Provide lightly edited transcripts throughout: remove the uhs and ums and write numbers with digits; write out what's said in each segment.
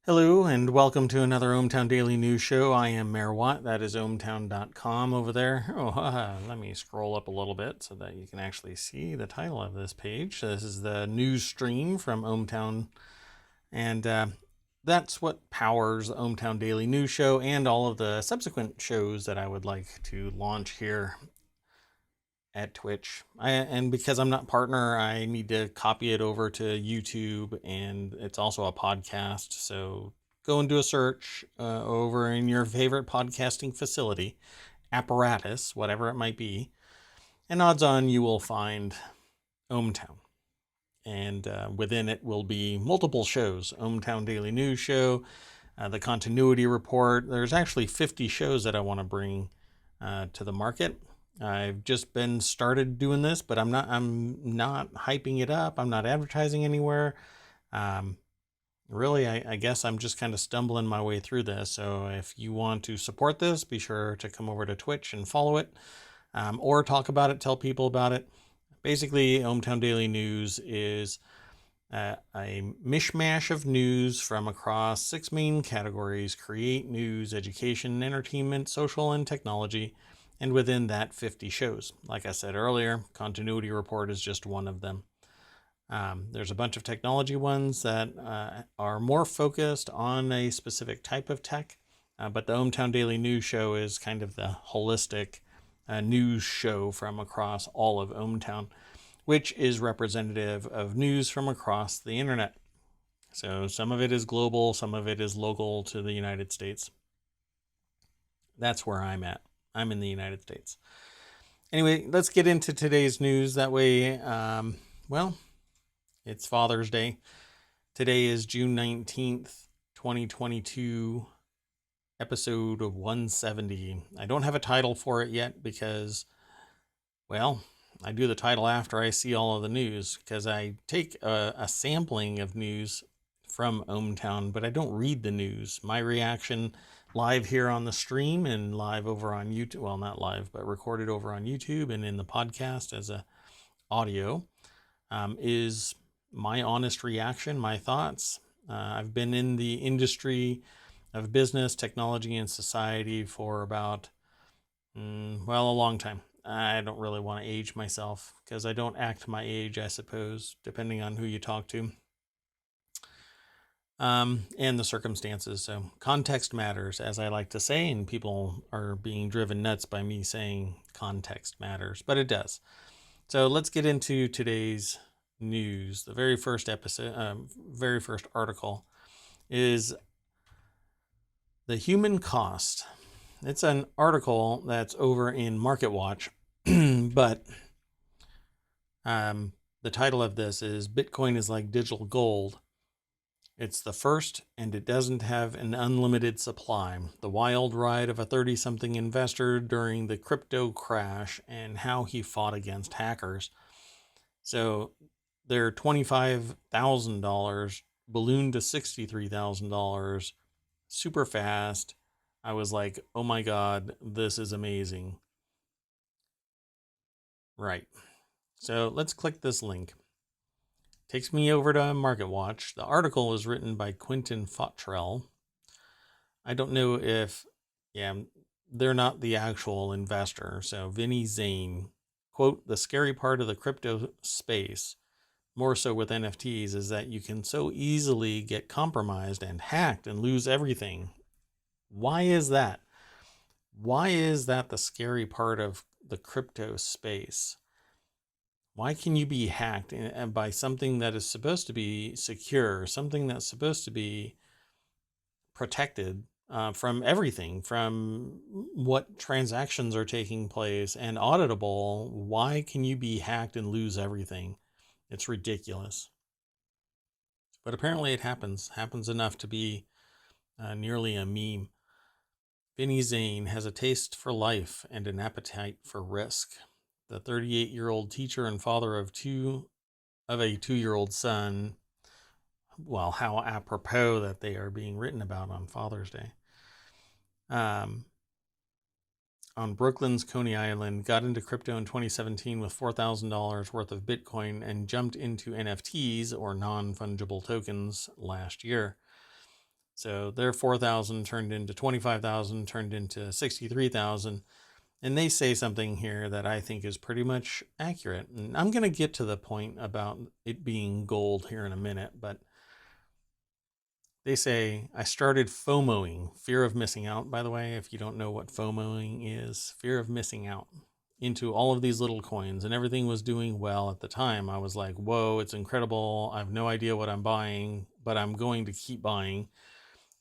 Hello and welcome to another ohmTown Daily News Show. I am Mayor Watt. That is ohmTown.com over there. Let me scroll up a little bit so that you can actually see the title of this page. This is the news stream from ohmTown, and that's what powers the ohmTown Daily News Show and all of the subsequent shows that I would like to launch here at Twitch. And because I'm not partner, I need to copy it over to YouTube, and it's also a podcast. So go and do a search over in your favorite podcasting facility, apparatus, whatever it might be, and odds on you will find ohmTown. And within it will be multiple shows: ohmTown Daily News Show, the Continuity Report. There's actually 50 shows that I want to bring to the market. I've just been started doing this, but I'm not hyping it up. I'm not advertising anywhere. Really, I guess I'm just kind of stumbling my way through this. So if you want to support this, be sure to come over to Twitch and follow it, or talk about it, tell people about it. Basically, ohmTown Daily News is a mishmash of news from across 6 main categories: create, news, education, entertainment, social, and technology. And within that, 50 shows. Like I said earlier, Continuity Report is just one of them. There's a bunch of technology ones that are more focused on a specific type of tech, but the ohmTown Daily News Show is kind of the holistic news show from across all of ohmTown, which is representative of news from across the internet. So some of it is global, some of it is local to the United States. That's where I'm at. I'm in the United States. Anyway, let's get into today's news. That way, well, it's Father's Day. Today is June 19th, 2022, episode of 170. I don't have a title for it yet because, well, I do the title after I see all of the news, because I take a sampling of news from ohmTown, but I don't read the news. My reaction live here on the stream and live over on YouTube, well, not live, but recorded over on YouTube and in the podcast as a audio, is my honest reaction, my thoughts. I've been in the industry of business, technology, and society for about, well, a long time. I don't really want to age myself because I don't act my age, I suppose, depending on who you talk to. And the circumstances. So context matters, as I like to say, and people are being driven nuts by me saying context matters, but it does. So let's get into today's news. The very first article is the human cost. It's an article that's over in MarketWatch, but the title of this is "Bitcoin is like digital gold. It's the first, and it doesn't have an unlimited supply. The wild ride of a 30-something investor during the crypto crash and how he fought against hackers." So their $25,000 ballooned to $63,000 super fast. I was like, oh my God, this is amazing. Right. So let's click this link. Takes me over to MarketWatch. The article was written by Quentin Fottrell. I don't know if, they're not the actual investor. So Vinny Zane, quote, "The scary part of the crypto space, more so with NFTs, is that you can so easily get compromised and hacked and lose everything." Why is that? Why is that the scary part of the crypto space? Why can you be hacked by something that is supposed to be secure, something that's supposed to be protected from everything, from what transactions are taking place and auditable? Why can you be hacked and lose everything? It's ridiculous. But apparently it happens enough to be nearly a meme. Vinny Zane has a taste for life and an appetite for risk. The 38-year-old teacher and father of a 2-year-old son. Well, how apropos that they are being written about on Father's Day. On Brooklyn's Coney Island, got into crypto in 2017 with $4,000 worth of Bitcoin and jumped into NFTs, or non-fungible tokens, last year. So their 4,000 turned into 25,000, turned into 63,000. And they say something here that I think is pretty much accurate. And I'm going to get to the point about it being gold here in a minute, but they say, I started FOMOing, fear of missing out, by the way, if you don't know what FOMOing is, fear of missing out, into all of these little coins, and everything was doing well at the time. I was like, whoa, it's incredible. I have no idea what I'm buying, but I'm going to keep buying.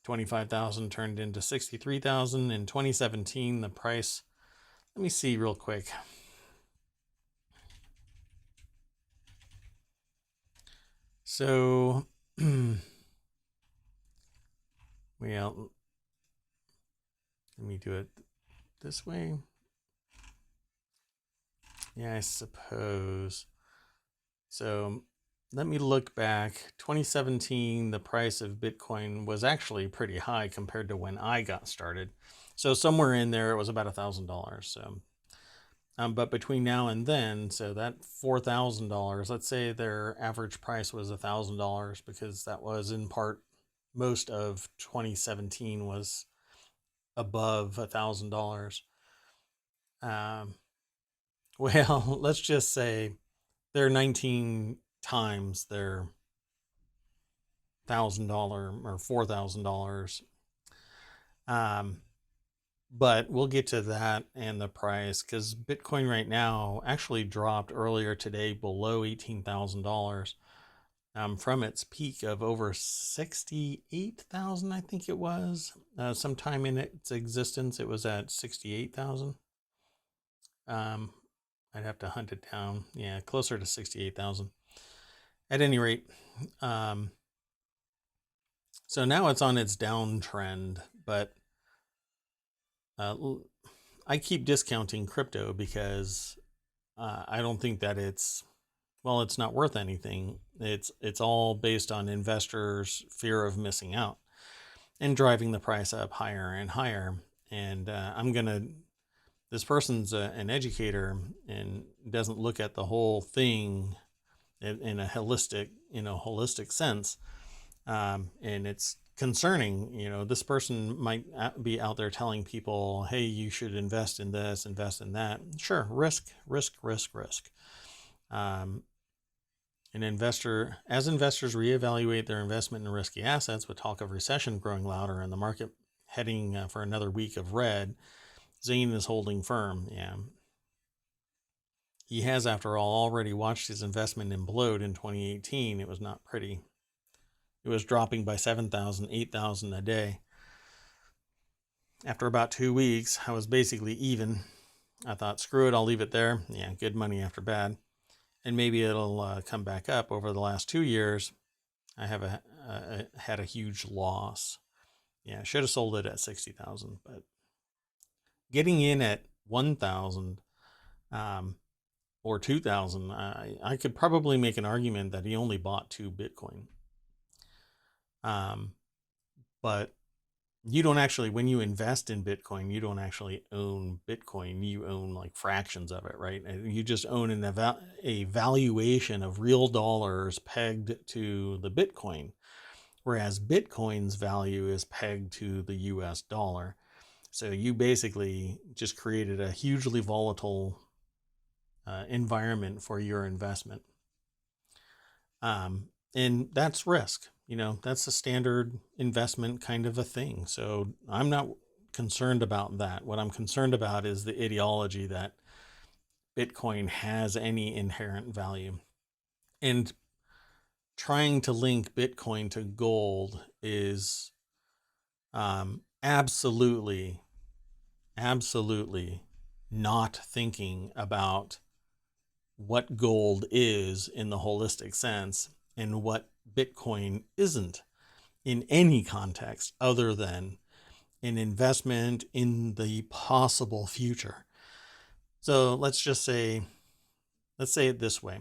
25,000 turned into 63,000. In 2017, the price, let me see real quick. So, well, let me do it this way. Yeah, I suppose. So let me look back. 2017, the price of Bitcoin was actually pretty high compared to when I got started. So somewhere in there, it was about $1,000. So, but between now and then, so that $4,000, let's say their average price was $1,000 because that was in part most of 2017 was above $1,000. Well, let's just say they're 19 times their $1,000 or $4,000. But we'll get to that and the price because Bitcoin right now actually dropped earlier today below $18,000 from its peak of over 68,000, I think it was. Sometime in its existence, it was at 68,000. I'd have to hunt it down. Yeah, closer to 68,000. At any rate, so now it's on its downtrend, but I keep discounting crypto because I don't think that it's not worth anything. It's all based on investors' fear of missing out and driving the price up higher and higher. And this person's an educator and doesn't look at the whole thing in a holistic sense. And it's concerning. This person might be out there telling people, hey, you should invest in this, invest in that. Sure, risk. As investors reevaluate their investment in risky assets with talk of recession growing louder and the market heading for another week of red, Zane is holding firm. Yeah. He has, after all, already watched his investment implode in 2018. It was not pretty. It was dropping by 7,000, 8,000 a day. After about 2 weeks, I was basically even. I thought, screw it, I'll leave it there. Yeah, good money after bad. And maybe it'll come back up. Over the last 2 years, I have had a huge loss. Yeah, I should have sold it at 60,000, but getting in at 1,000 or 2,000, I could probably make an argument that he only bought 2 Bitcoin. But you don't actually, when you invest in Bitcoin, you don't actually own Bitcoin. You own like fractions of it, right? You just own a valuation of real dollars pegged to the Bitcoin, whereas Bitcoin's value is pegged to the US dollar. So you basically just created a hugely volatile environment for your investment. And that's risk. That's a standard investment kind of a thing. So I'm not concerned about that. What I'm concerned about is the ideology that Bitcoin has any inherent value. And trying to link Bitcoin to gold is absolutely not thinking about what gold is in the holistic sense and what Bitcoin isn't in any context other than an investment in the possible future. So let's say it this way.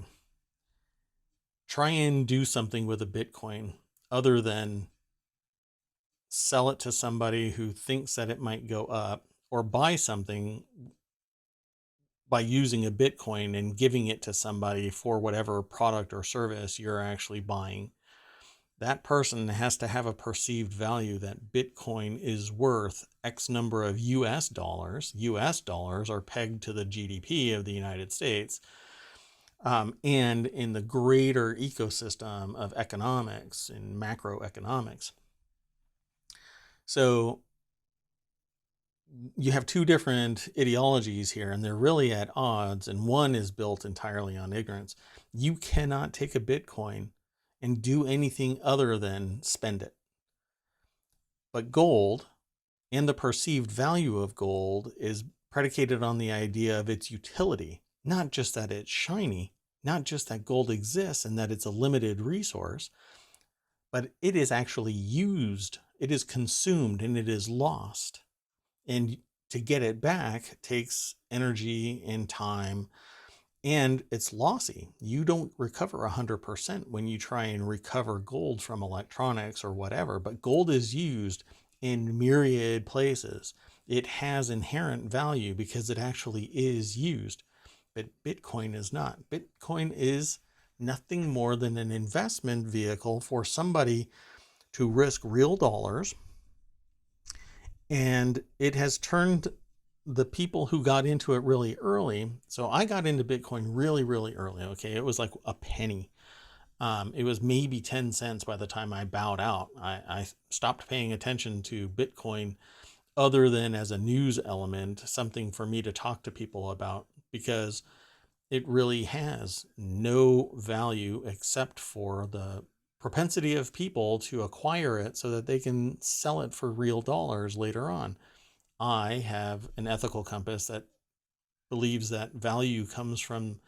Try and do something with a Bitcoin other than sell it to somebody who thinks that it might go up, or buy something by using a Bitcoin and giving it to somebody for whatever product or service you're actually buying. that person has to have a perceived value that Bitcoin is worth X number of US dollars. US dollars are pegged to the GDP of the United States. And in the greater ecosystem of economics and macroeconomics. So you have two different ideologies here, and they're really at odds, and one is built entirely on ignorance. You cannot take a Bitcoin and do anything other than spend it. But gold and the perceived value of gold is predicated on the idea of its utility, not just that it's shiny, not just that gold exists and that it's a limited resource, but it is actually used, it is consumed, and it is lost. And to get it back takes energy and time, and it's lossy. You don't recover 100% when you try and recover gold from electronics or whatever, but gold is used in myriad places. It has inherent value because it actually is used, but Bitcoin is not. Bitcoin is nothing more than an investment vehicle for somebody to risk real dollars. And it has turned the people who got into it really early. So I got into Bitcoin really, really early. Okay. It was like a penny. It was maybe 10 cents by the time I bowed out. I stopped paying attention to Bitcoin other than as a news element, something for me to talk to people about, because it really has no value except for the propensity of people to acquire it so that they can sell it for real dollars later on. I have an ethical compass that believes that value comes from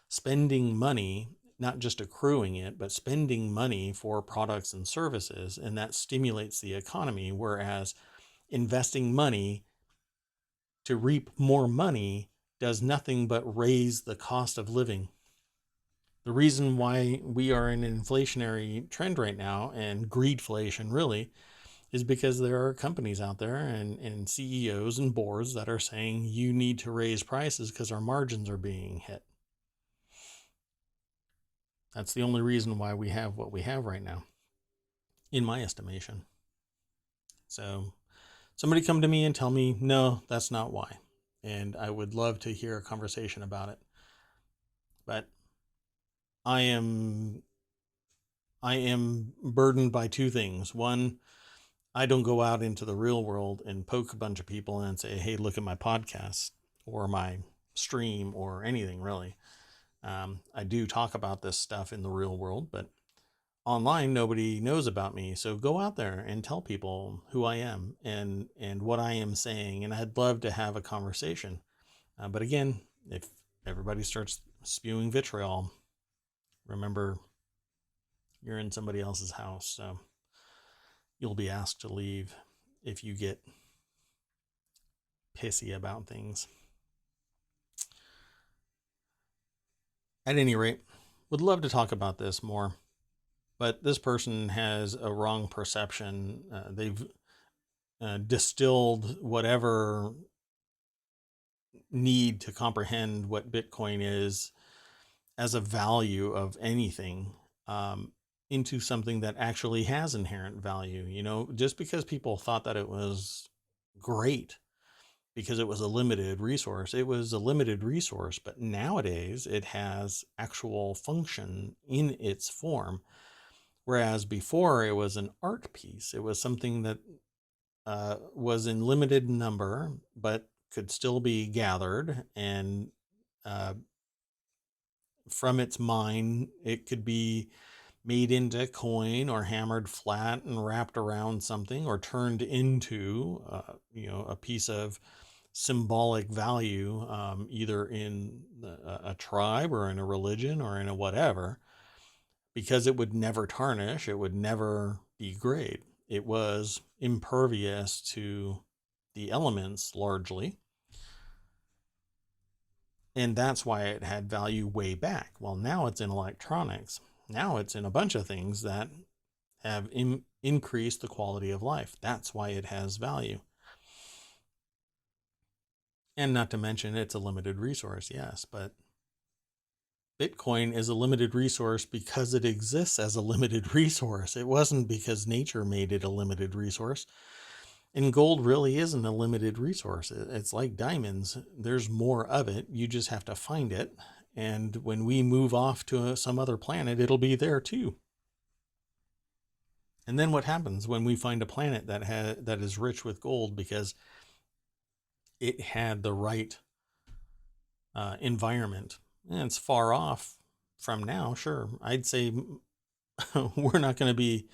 spending money, not just accruing it, but spending money for products and services, and that stimulates the economy, whereas investing money to reap more money does nothing but raise the cost of living. The reason why we are in an inflationary trend right now, and greedflation really, is because there are companies out there and CEOs and boards that are saying you need to raise prices because our margins are being hit. That's the only reason why we have what we have right now, in my estimation. So somebody come to me and tell me, no, that's not why. And I would love to hear a conversation about it. But I am burdened by two things. One, I don't go out into the real world and poke a bunch of people and say, hey, look at my podcast or my stream or anything really. I do talk about this stuff in the real world, but online, nobody knows about me. So go out there and tell people who I am and what I am saying. And I'd love to have a conversation. But again, if everybody starts spewing vitriol, remember you're in somebody else's house. So you'll be asked to leave if you get pissy about things. At any rate, would love to talk about this more, but this person has a wrong perception. They've distilled whatever need to comprehend what Bitcoin is as a value of anything into something that actually has inherent value. You know, just because people thought that it was great because it was a limited resource, it was a limited resource, but nowadays it has actual function in its form. Whereas before it was an art piece, it was something that was in limited number, but could still be gathered, and from its mine, it could be made into coin or hammered flat and wrapped around something or turned into, a piece of symbolic value, either in a tribe or in a religion or in a whatever, because it would never tarnish, it would never degrade. It was impervious to the elements largely. And that's why it had value way back. Well, now it's in electronics. Now it's in a bunch of things that have increased the quality of life. That's why it has value. And not to mention, it's a limited resource, yes, but Bitcoin is a limited resource because it exists as a limited resource. It wasn't because nature made it a limited resource. And gold really isn't a limited resource. It's like diamonds. There's more of it. You just have to find it. And when we move off to some other planet, it'll be there too. And then what happens when we find a planet that is rich with gold because it had the right environment? And it's far off from now, sure. I'd say we're not going to be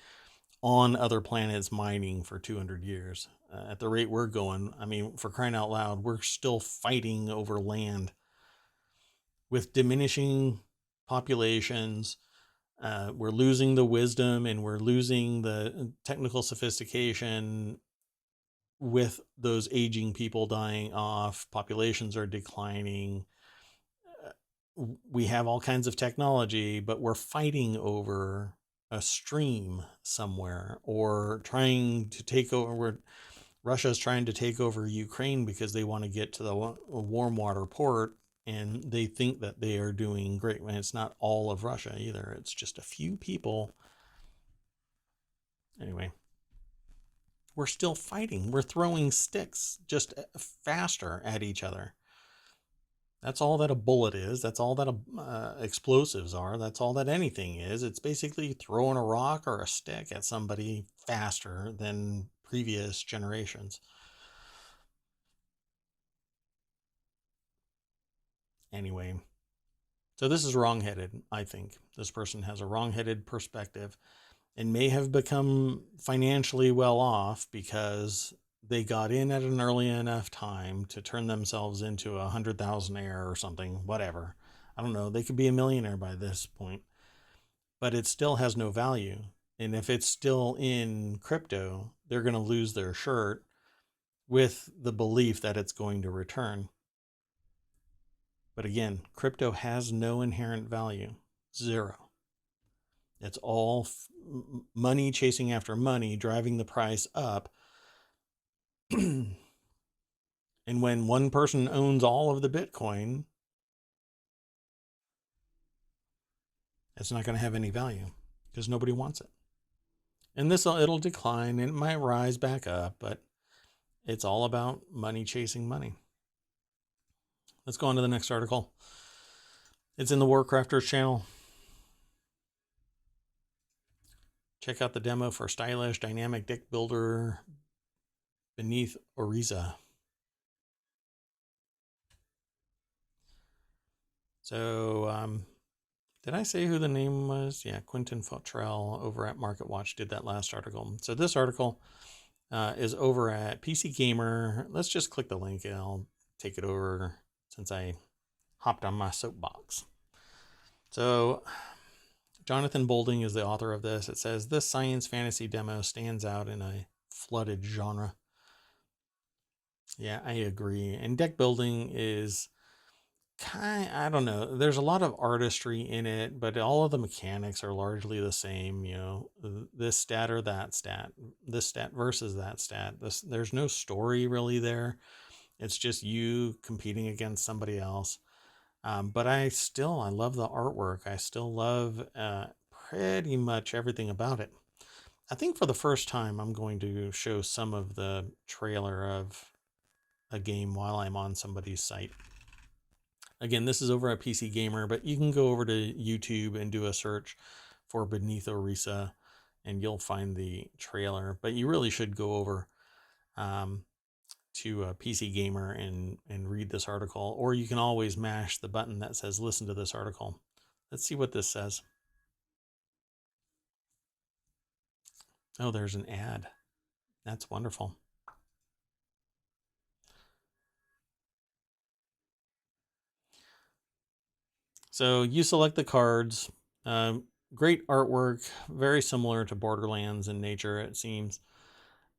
on other planets mining for 200 years. At the rate we're going, I mean, for crying out loud, we're still fighting over land with diminishing populations. We're losing the wisdom and we're losing the technical sophistication with those aging people dying off. Populations are declining. We have all kinds of technology, but we're fighting over a stream somewhere or trying to take over. Russia's trying to take over Ukraine because they want to get to the warm water port, and they think that they are doing great. And it's not all of Russia either. It's just a few people. Anyway, we're still fighting. We're throwing sticks just faster at each other. That's all that a bullet is. That's all that explosives are. That's all that anything is. It's basically throwing a rock or a stick at somebody faster than previous generations. Anyway, so this is wrong-headed, I think. This person has a wrong-headed perspective and may have become financially well off because they got in at an early enough time to turn themselves into a 100,000-aire or something, whatever. I don't know. They could be a millionaire by this point, but it still has no value. And if it's still in crypto, they're going to lose their shirt with the belief that it's going to return. But again, crypto has no inherent value. Zero. It's all money chasing after money, driving the price up. And when one person owns all of the Bitcoin, it's not going to have any value because nobody wants it. And it'll decline and it might rise back up, but it's all about money chasing money. Let's go on to the next article. It's in the Warcrafters channel. Check out the demo for stylish dynamic deck builder beneath Oresa. So, did I say who the name was? Yeah, Quentin Futrell over at Market Watch did that last article. So this article is over at PC Gamer. Let's just click the link and I'll take it over since I hopped on my soapbox. So Jonathan Bolding is the author of this. It says, this science fantasy demo stands out in a flooded genre. Yeah, I agree. And deck building is I don't know. There's a lot of artistry in it, but all of the mechanics are largely the same. You know, this stat or that stat, this stat versus that stat. There's no story really there. It's just you competing against somebody else. But I love the artwork. I still love pretty much everything about it. I think for the first time, I'm going to show some of the trailer of a game while I'm on somebody's site. Again, this is over at PC Gamer, but you can go over to YouTube and do a search for Beneath Oresa, and you'll find the trailer. But you really should go over to PC Gamer and read this article, or you can always mash the button that says listen to this article. Let's see what this says. Oh, there's an ad. That's wonderful. So you select the cards. Great artwork, very similar to Borderlands in nature, it seems.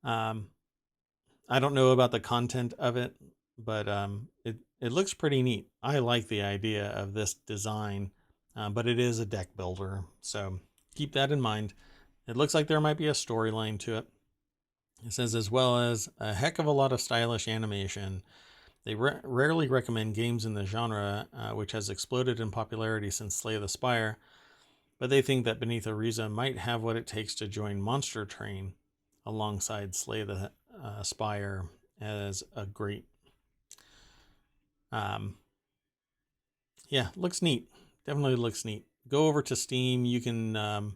I don't know about the content of it, but it looks pretty neat. I like the idea of this design, but it is a deck builder, so keep that in mind. It looks like there might be a storyline to it. It says, as well as a heck of a lot of stylish animation They rarely recommend games in the genre, which has exploded in popularity since Slay the Spire, but they think that Beneath Oresa might have what it takes to join Monster Train alongside Slay the Spire as a great. Yeah, looks neat. Definitely looks neat. Go over to Steam. You can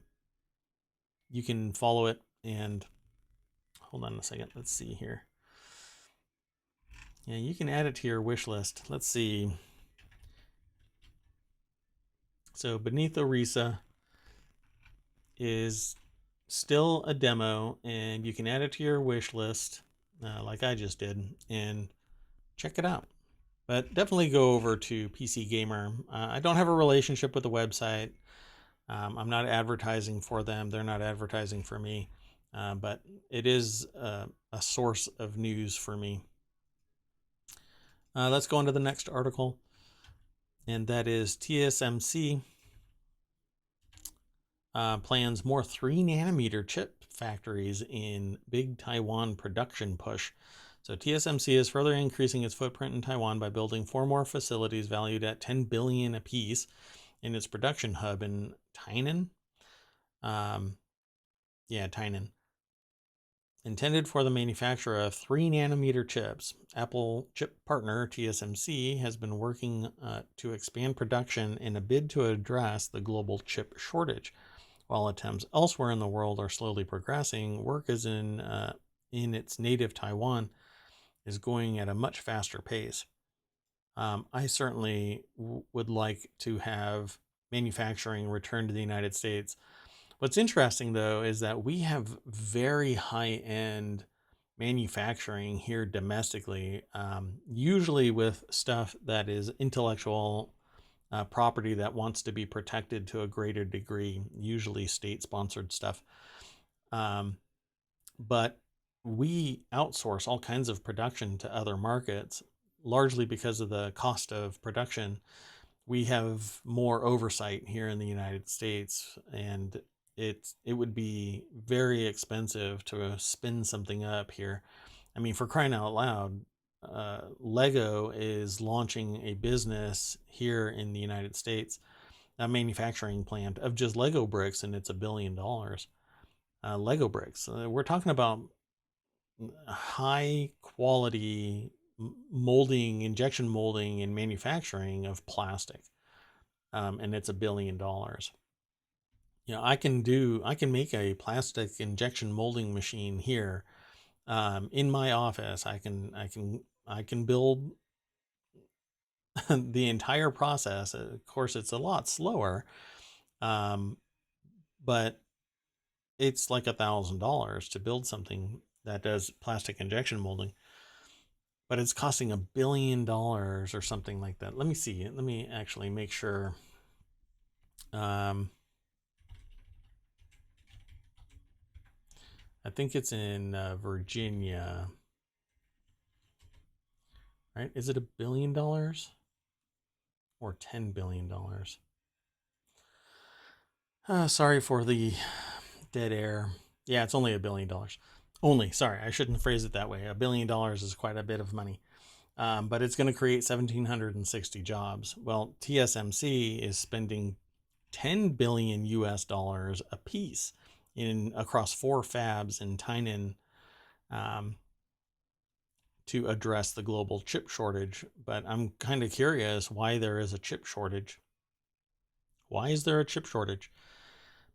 follow it, and hold on a second. Let's see here. Yeah, you can add it to your wish list. Let's see. So Beneath Oresa is still a demo, and you can add it to your wish list, like I just did, and check it out. But definitely go over to PC Gamer. I don't have a relationship with the website. I'm not advertising for them. They're not advertising for me. But it is a source of news for me. Let's go on to the next article. And that is TSMC plans more 3nm chip factories in big Taiwan production push. So TSMC is further increasing its footprint in Taiwan by building 4 more facilities valued at $10 billion apiece in its production hub in Tainan. Tainan. Intended for the manufacture of 3nm chips, Apple chip partner TSMC has been working to expand production in a bid to address the global chip shortage. While attempts elsewhere in the world are slowly progressing, work is in its native Taiwan is going at a much faster pace. I certainly would like to have manufacturing return to the United States. What's interesting, though, is that we have very high-end manufacturing here domestically, usually with stuff that is intellectual property that wants to be protected to a greater degree, usually state-sponsored stuff. But we outsource all kinds of production to other markets, largely because of the cost of production. We have more oversight here in the United States, and it would be very expensive to spin something up here. I mean, for crying out loud, Lego is launching a business here in the United States, a manufacturing plant of just Lego bricks, and it's $1 billion. Lego bricks. We're talking about high quality molding, injection molding, and manufacturing of plastic, and it's $1 billion. You know, I can make a plastic injection molding machine here in my office. I can build the entire process. Of course, it's a lot slower, but it's like $1,000 to build something that does plastic injection molding. But it's costing $1 billion or something like that. Let me see. Let me actually make sure. I think it's in Virginia. Right? Is it $1 billion or $10 billion? Sorry for the dead air. Yeah, it's only $1 billion. Only, sorry, I shouldn't phrase it that way. $1 billion is quite a bit of money. But it's going to create 1,760 jobs. Well, TSMC is spending $10 billion US dollars a piece across 4 fabs in Tainan to address the global chip shortage. But I'm kind of curious why there is a chip shortage. Why is there a chip shortage?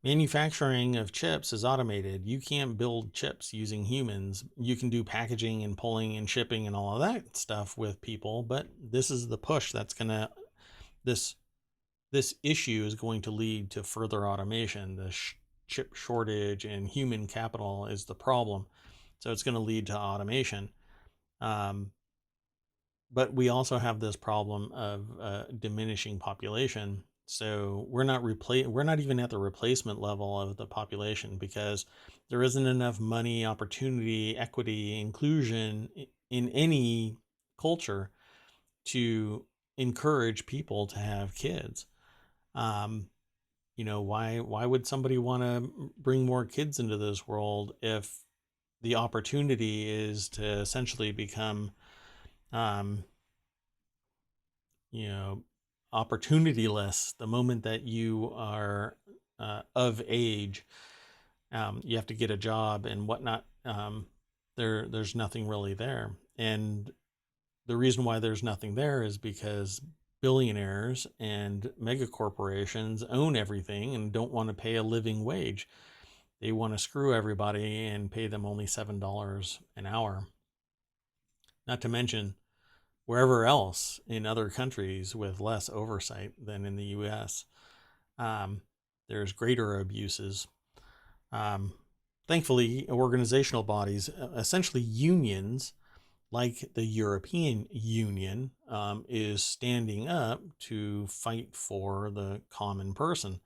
Manufacturing of chips is automated. You can't build chips using humans. You can do packaging and pulling and shipping and all of that stuff with people, but this is the push that's gonna, this issue is going to lead to further automation. The chip shortage and human capital is the problem. So it's going to lead to automation. But we also have this problem of diminishing population. So we're not even at the replacement level of the population because there isn't enough money, opportunity, equity, inclusion in any culture to encourage people to have kids. You know, why would somebody want to bring more kids into this world if the opportunity is to essentially become opportunityless. The moment that you are of age, you have to get a job and whatnot. There's nothing really there. And the reason why there's nothing there is because billionaires and mega corporations own everything and don't want to pay a living wage. They want to screw everybody and pay them only $7 an hour. Not to mention wherever else in other countries with less oversight than in the US, there's greater abuses. Thankfully, organizational bodies, essentially unions, like the European Union, is standing up to fight for the common person.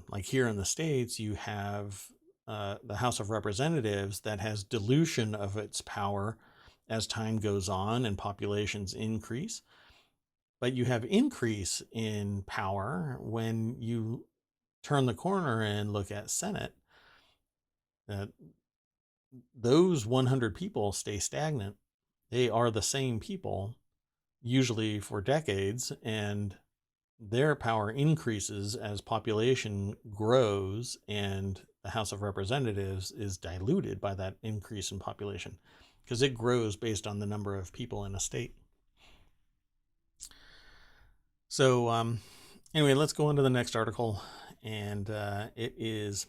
Like here in the States, you have the House of Representatives that has dilution of its power as time goes on and populations increase. But you have increase in power when you turn the corner and look at Senate. Those 100 people stay stagnant. They are the same people, usually for decades, and their power increases as population grows, and the House of Representatives is diluted by that increase in population because it grows based on the number of people in a state. So anyway, let's go on to the next article, and it is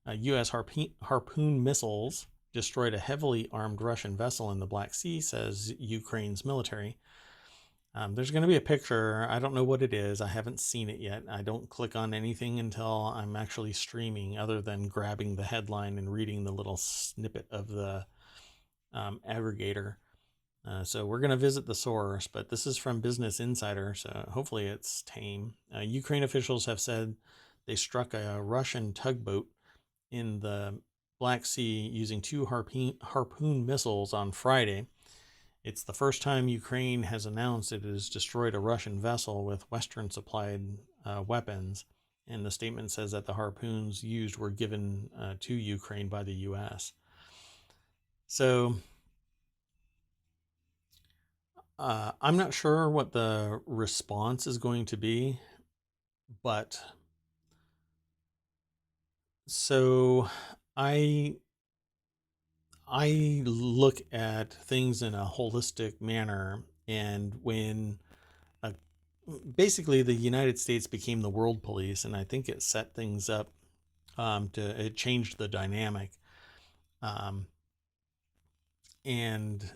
U.S. Harpoon missiles destroyed a heavily armed Russian vessel in the Black Sea, says Ukraine's military. There's going to be a picture. I don't know what it is. I haven't seen it yet. I don't click on anything until I'm actually streaming, other than grabbing the headline and reading the little snippet of the aggregator. So we're going to visit the source, but this is from Business Insider, so hopefully it's tame. Ukraine officials have said they struck a Russian tugboat in the Black Sea using 2 Harpoon missiles on Friday. It's the first time Ukraine has announced it has destroyed a Russian vessel with Western-supplied weapons, and the statement says that the harpoons used were given to Ukraine by the U.S. So I'm not sure what the response is going to be, but so I look at things in a holistic manner, and when basically the United States became the world police, and I think it set things up it changed the dynamic, and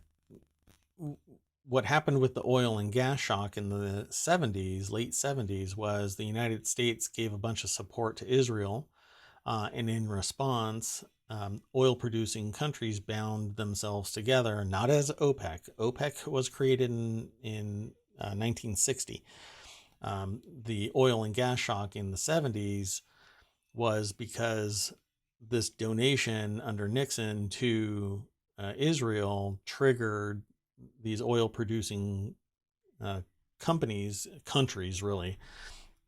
what happened with the oil and gas shock in the 70s, late 70s, was the United States gave a bunch of support to Israel, and in response, oil producing countries bound themselves together, not as OPEC. OPEC was created in 1960. The oil and gas shock in the 70s was because this donation under Nixon to Israel triggered these oil producing countries really,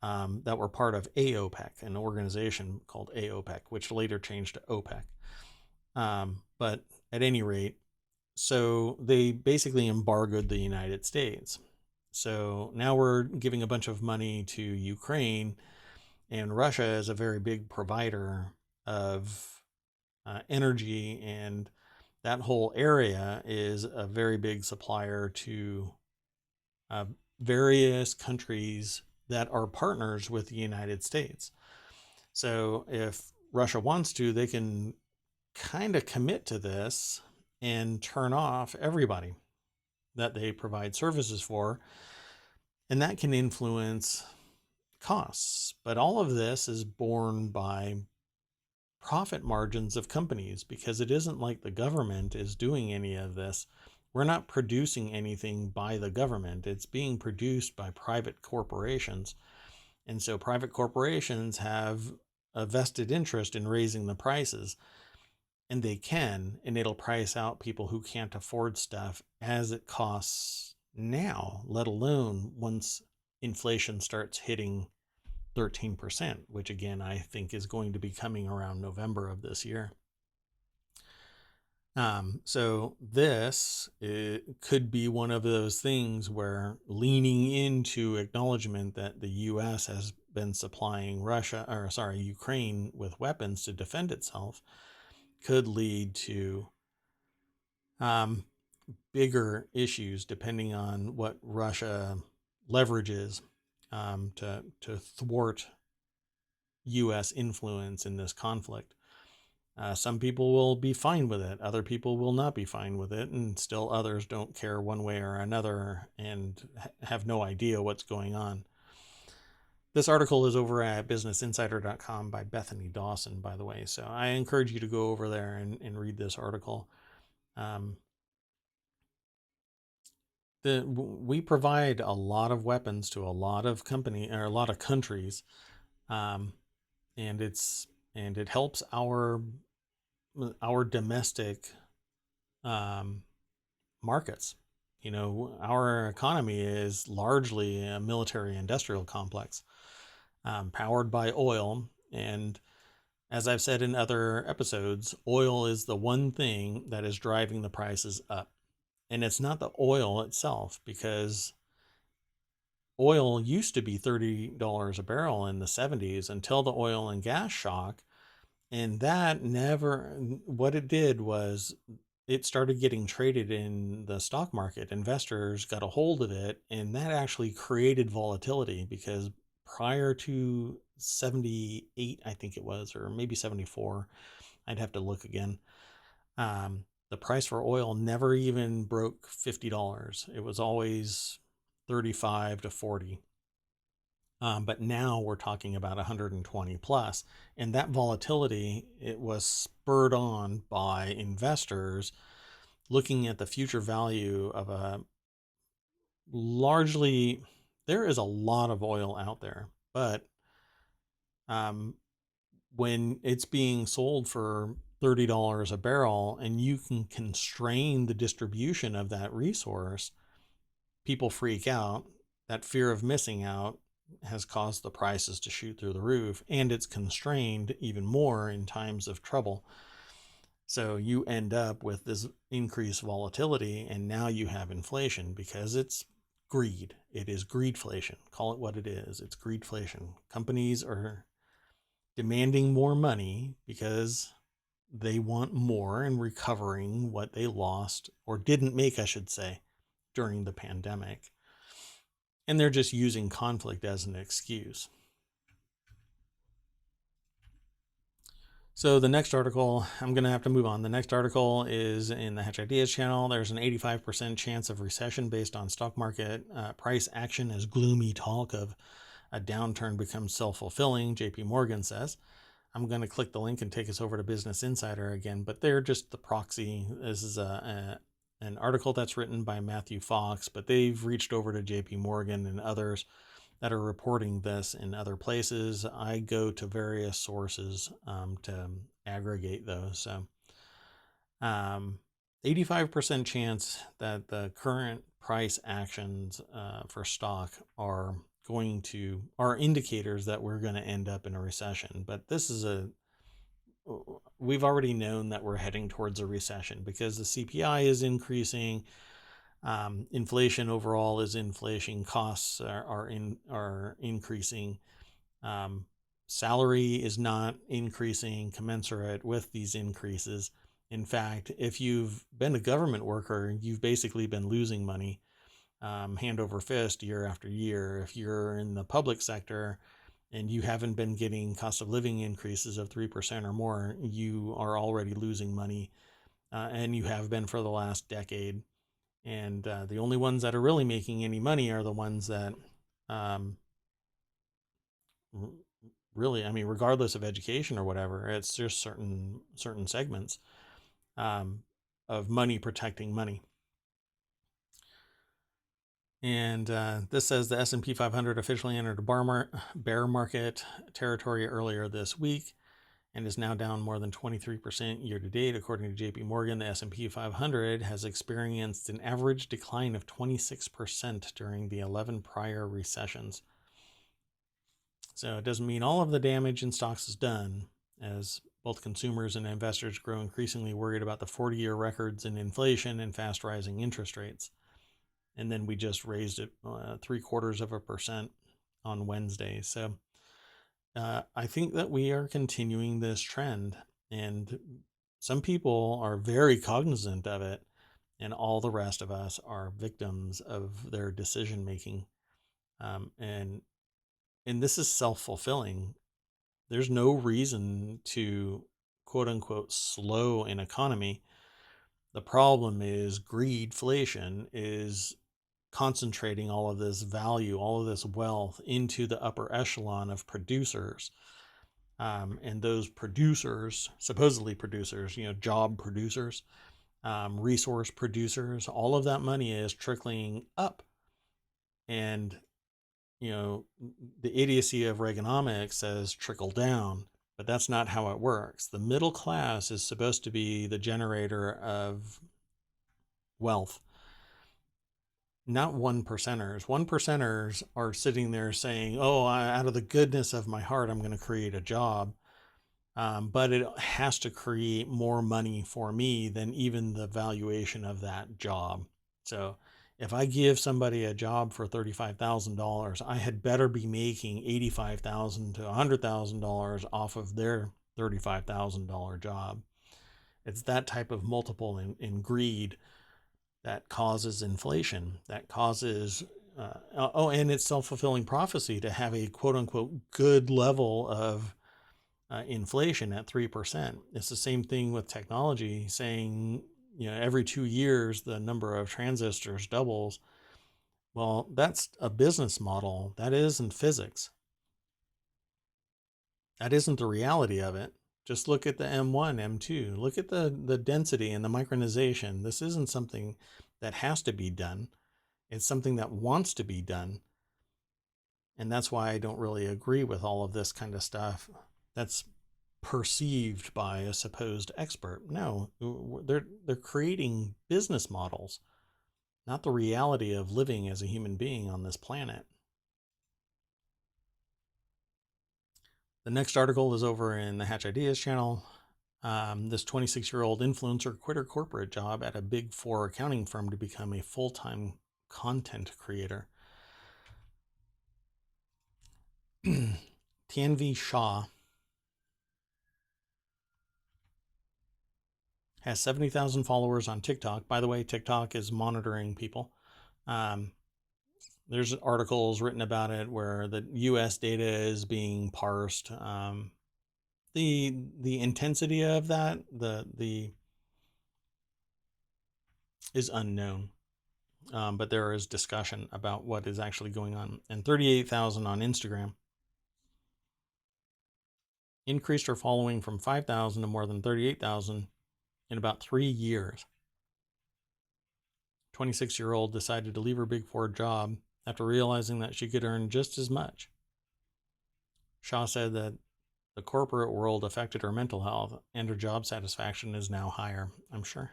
that were part of AOPEC, an organization called AOPEC, which later changed to OPEC. But at any rate, so they basically embargoed the United States. So now we're giving a bunch of money to Ukraine, and Russia is a very big provider of energy, and that whole area is a very big supplier to various countries that are partners with the United States. So if Russia wants to, they can kind of commit to this and turn off everybody that they provide services for, and that can influence costs. But all of this is borne by profit margins of companies, because it isn't like the government is doing any of this. We're not producing anything by the government. It's being produced by private corporations. And so private corporations have a vested interest in raising the prices, and they can, and it'll price out people who can't afford stuff as it costs now, let alone once inflation starts hitting 13%, which again, I think is going to be coming around November of this year. So this could be one of those things where leaning into acknowledgement that the U.S. has been supplying Ukraine with weapons to defend itself could lead to um, bigger issues depending on what Russia leverages to thwart U.S. influence in this conflict. Some people will be fine with it. Other people will not be fine with it. And still others don't care one way or another and have no idea what's going on. This article is over at businessinsider.com by Bethany Dawson, by the way. So I encourage you to go over there and read this article. We provide a lot of weapons to a lot of countries, and it helps our domestic markets. You know, our economy is largely a military industrial complex, powered by oil. And as I've said in other episodes, oil is the one thing that is driving the prices up. And it's not the oil itself, because oil used to be $30 a barrel in the 70s until the oil and gas shock. And what it did was it started getting traded in the stock market. Investors got a hold of it, and that actually created volatility, because prior to 78, I think it was, or maybe 74, I'd have to look again. The price for oil never even broke $50. It was always 35 to 40. But now we're talking about 120 plus. And that volatility, it was spurred on by investors looking at the future value of there is a lot of oil out there, but when it's being sold for $30 a barrel and you can constrain the distribution of that resource, people freak out. That fear of missing out has caused the prices to shoot through the roof, and it's constrained even more in times of trouble. So you end up with this increased volatility, and now you have inflation because it's greed. It is greedflation. Call it what it is. It's greedflation. Companies are demanding more money because they want more and recovering what they lost or didn't make, I should say, during the pandemic. And they're just using conflict as an excuse. So the next article, I'm going to have to move on. The next article is in the Hatch Ideas channel. There's an 85% chance of recession based on stock market price action as gloomy talk of a downturn becomes self-fulfilling, JP Morgan says. I'm going to click the link and take us over to Business Insider again, but they're just the proxy. This is an article that's written by Matthew Fox, but they've reached over to JP Morgan and others that are reporting this in other places. I go to various sources to aggregate those. So 85% chance that the current price actions for stock are indicators that we're going to end up in a recession. But we've already known that we're heading towards a recession because the CPI is increasing. Inflation overall is inflation. Costs are increasing. Salary is not increasing commensurate with these increases. In fact, if you've been a government worker, you've basically been losing money hand over fist year after year. If you're in the public sector and you haven't been getting cost of living increases of 3% or more, you are already losing money, and you have been for the last decade. And the only ones that are really making any money are the ones that really, I mean, regardless of education or whatever, it's just certain segments of money protecting money. And this says the S&P 500 officially entered a bear market territory earlier this week and is now down more than 23% year to date. According to JP Morgan, the S&P 500 has experienced an average decline of 26% during the 11 prior recessions. So it doesn't mean all of the damage in stocks is done, as both consumers and investors grow increasingly worried about the 40-year records in inflation and fast rising interest rates. And then we just raised it 0.75% on Wednesday. So I think that we are continuing this trend, and some people are very cognizant of it, and all the rest of us are victims of their decision making. And this is self-fulfilling. There's no reason to quote unquote slow an economy. The problem is greedflation is concentrating all of this value, all of this wealth into the upper echelon of producers. And those producers, supposedly producers, job producers, resource producers, all of that money is trickling up. And, the idiocy of Reaganomics says trickle down, but that's not how it works. The middle class is supposed to be the generator of wealth, not one percenters. One percenters are sitting there saying, oh, out of the goodness of my heart, I'm going to create a job. But it has to create more money for me than even the valuation of that job. So if I give somebody a job for $35,000, I had better be making $85,000 to $100,000 off of their $35,000 job. It's that type of multiple in greed that causes inflation, that causes, and it's self-fulfilling prophecy to have a quote-unquote good level of inflation at 3%. It's the same thing with technology, saying, every 2 years, the number of transistors doubles. Well, that's a business model. That isn't physics. That isn't the reality of it. Just look at the M1, M2. Look at the density and the micronization. This isn't something that has to be done. It's something that wants to be done. And that's why I don't really agree with all of this kind of stuff that's perceived by a supposed expert. No, they're creating business models, not the reality of living as a human being on this planet. The next article is over in the Hatch Ideas channel. This 26-year-old influencer quit her corporate job at a Big Four accounting firm to become a full-time content creator. Tanvi Shah has 70,000 followers on TikTok. By the way, TikTok is monitoring people. There's articles written about it where the US data is being parsed. The intensity of that, the is unknown. But there is discussion about what is actually going on. And 38,000 on Instagram. Increased her following from 5,000 to more than 38,000 in about 3 years. 26-year-old decided to leave her Big Four job after realizing that she could earn just as much. Shaw said that the corporate world affected her mental health and her job satisfaction is now higher, I'm sure.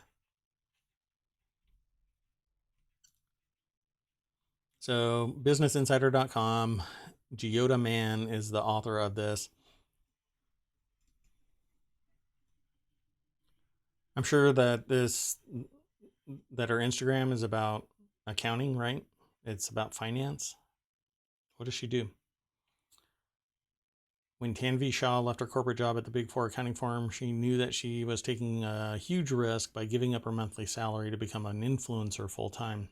So businessinsider.com, Giota Man is the author of this. I'm sure that her Instagram is about accounting, right? It's about finance. What does she do? When Tanvi Shah left her corporate job at the Big Four accounting firm, she knew that she was taking a huge risk by giving up her monthly salary to become an influencer full-time.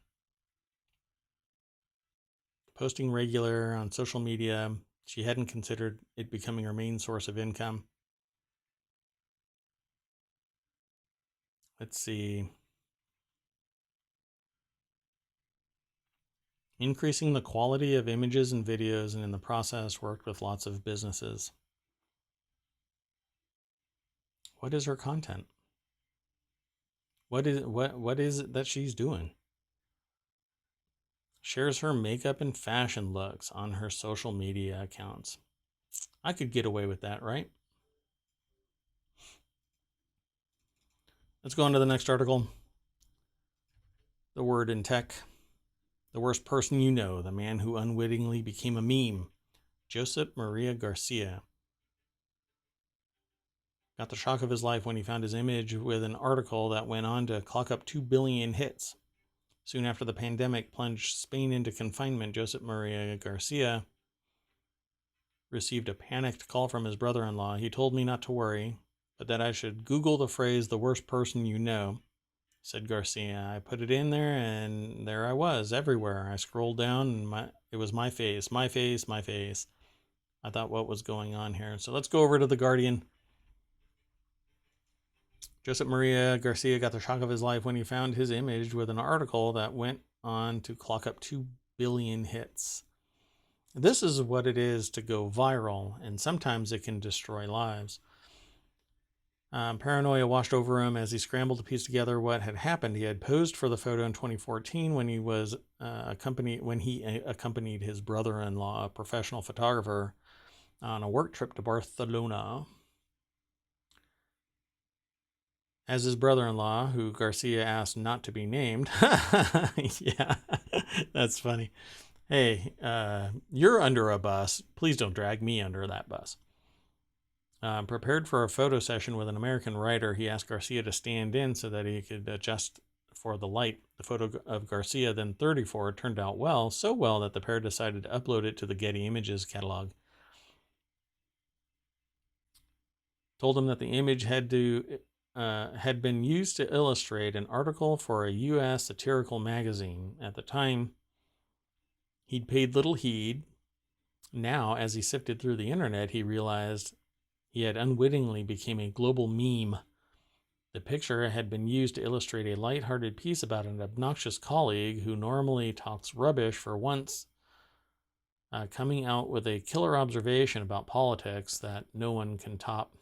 Posting regular on social media, she hadn't considered it becoming her main source of income. Let's see. Increasing the quality of images and videos, and in the process worked with lots of businesses. What is her content? What is it that she's doing? Shares her makeup and fashion looks on her social media accounts. I could get away with that, right? Let's go on to the next article. The word in tech. The worst person you know, the man who unwittingly became a meme. Josep Maria Garcia. got the shock of his life when he found his image with an article that went on to clock up 2 billion hits. Soon after the pandemic plunged Spain into confinement, Josep Maria Garcia received a panicked call from his brother-in-law. He told me not to worry, but that I should Google the phrase, "the worst person you know," said Garcia. I put it in there, and there I was, everywhere. I scrolled down, and it was my face, my face, my face. I thought, what was going on here? So let's go over to The Guardian. Josep Maria Garcia got the shock of his life when he found his image with an article that went on to clock up 2 billion hits. This is what it is to go viral, and sometimes it can destroy lives. Paranoia washed over him as he scrambled to piece together what had happened. He had posed for the photo in 2014 when he accompanied his brother-in-law, a professional photographer, on a work trip to Barcelona. As his brother-in-law, who Garcia asked not to be named, yeah, that's funny. Hey, you're under a bus. Please don't drag me under that bus. Prepared for a photo session with an American writer, he asked Garcia to stand in so that he could adjust for the light. The photo of Garcia, then 34, turned out well, so well that the pair decided to upload it to the Getty Images catalog. Told him that the image had been used to illustrate an article for a U.S. satirical magazine. At the time, he'd paid little heed. Now, as he sifted through the internet, he realized he had unwittingly become a global meme. The picture had been used to illustrate a lighthearted piece about an obnoxious colleague who normally talks rubbish for once, coming out with a killer observation about politics that no one can top.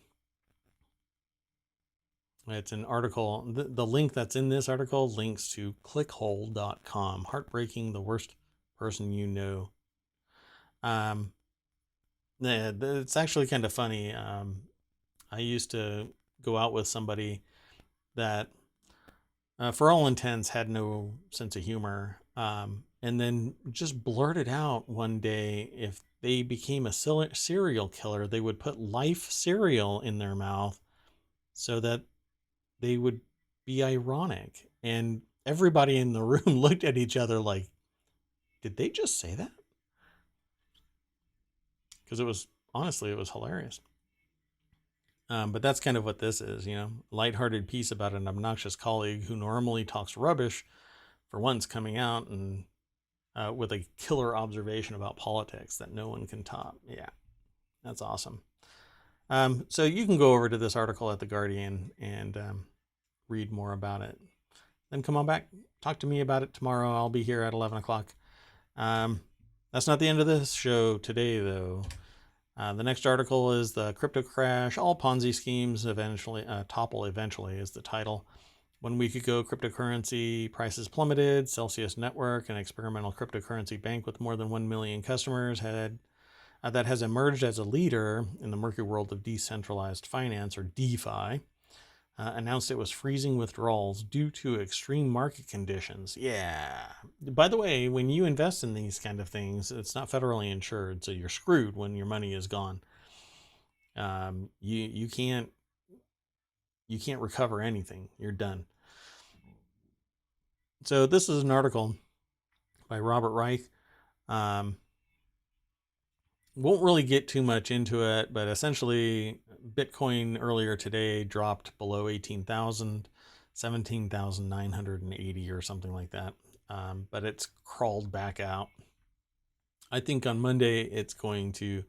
It's an article. The link that's in this article links to clickhole.com. Heartbreaking, the worst person you know. It's actually kind of funny. I used to go out with somebody that, for all intents, had no sense of humor, and then just blurted out one day if they became a serial killer, they would put life cereal in their mouth so that they would be ironic. And everybody in the room looked at each other like, did they just say that? Because it was hilarious. But that's kind of what this is, lighthearted piece about an obnoxious colleague who normally talks rubbish for once coming out and with a killer observation about politics that no one can top. Yeah, that's awesome. So you can go over to this article at The Guardian and read more about it. Then come on back, talk to me about it tomorrow. I'll be here at 11 o'clock. That's not the end of this show today, though. The next article is the crypto crash. All Ponzi schemes eventually topple eventually is the title. 1 week ago, cryptocurrency prices plummeted. Celsius Network, an experimental cryptocurrency bank with more than 1 million customers, that has emerged as a leader in the murky world of decentralized finance, or DeFi, announced it was freezing withdrawals due to extreme market conditions. Yeah. By the way, when you invest in these kind of things, it's not federally insured, so you're screwed when your money is gone. You can't recover anything. You're done. So this is an article by Robert Reich. Won't really get too much into it, but essentially Bitcoin earlier today dropped below 18,000, 17,980 or something like that. But it's crawled back out. I think on Monday it's going to,